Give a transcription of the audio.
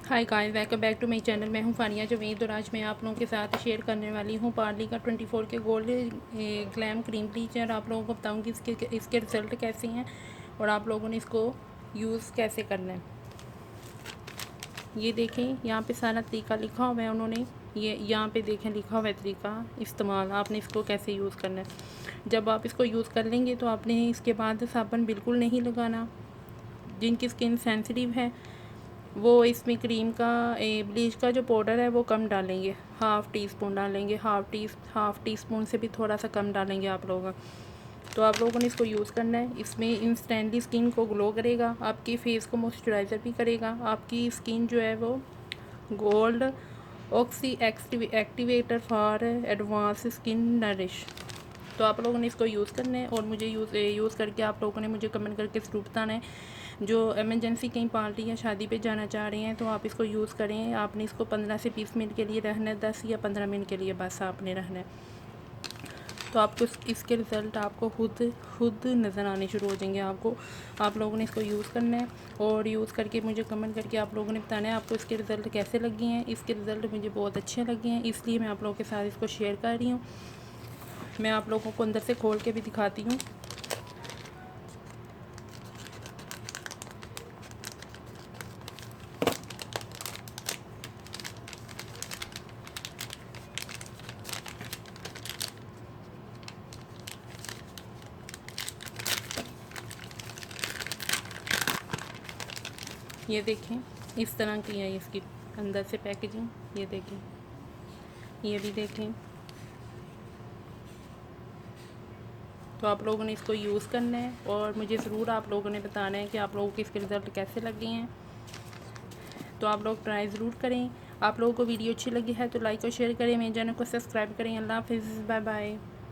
Hi guys, welcome back to my channel. मैं हूं फ़ानिया जवेद और आज मैं आप लोगों के साथ शेयर करने वाली हूं पार्ले का 24 के गोल्ड ग्लैम क्रीम ब्लीच। और आप लोगों को बताऊंगी इसके रिज़ल्ट कैसे हैं और आप लोगों ने इसको यूज़ कैसे करना है। ये देखें, यहाँ पे सारा तरीका लिखा हुआ है उन्होंने। ये यहाँ पे देखें लिखा हुआ है तरीका इस्तेमाल, आपने इसको कैसे यूज़ करना है। जब आप इसको यूज़ कर लेंगे तो आपने इसके बाद साबुन बिल्कुल नहीं लगाना। जिनकी स्किन सेंसिटिव है वो इसमें क्रीम का ब्लीच का जो पाउडर है वो कम डालेंगे, हाफ़ टी स्पून डालेंगे। हाफ़ टी स्पून से भी थोड़ा सा कम डालेंगे आप लोग। तो आप लोगों ने इसको यूज़ करना है। इसमें इंस्टेंटली स्किन को ग्लो करेगा, आपकी फेस को मॉइस्चराइज़र भी करेगा। आपकी स्किन जो है वो gold oxy activator for advance skin nourish. तो आप लोगों ने इसको यूज़ करना है और मुझे यूज़ करके आप लोगों ने मुझे कमेंट करके ज़रूर बताना है। जो एमरजेंसी कहीं पार्टी या शादी पे जाना चाह रहे हैं तो आप इसको यूज़ करें। आपने इसको 15 से 20 मिनट के लिए रहना है, 10 या 15 मिनट के लिए बस आपने रहना है। तो आपको इसके रिज़ल्ट आपको खुद नज़र आने शुरू हो जाएंगे। आप लोगों ने इसको यूज़ करना है और यूज़ करके मुझे कमेंट करके आप लोगों ने बताना है आपको इसके रिज़ल्ट कैसे लगे हैं। इसके रिज़ल्ट मुझे बहुत अच्छे लगे हैं, इसलिए मैं आप लोगों के साथ इसको शेयर कर रही हूँ। मैं आप लोगों को अंदर से खोल के भी दिखाती हूँ। ये देखें, इस तरह की है इसकी अंदर से पैकेजिंग। ये देखें, ये भी देखें। तो आप लोगों ने इसको यूज़ करना है और मुझे ज़रूर आप लोगों ने बताना है कि आप लोगों को इसके रिज़ल्ट कैसे लगे हैं। तो आप लोग ट्राई ज़रूर करें। आप लोगों को वीडियो अच्छी लगी है तो लाइक और शेयर करें, मेरे चैनल को सब्सक्राइब करें। अल्लाह हाफ़िज़, बाय बाय।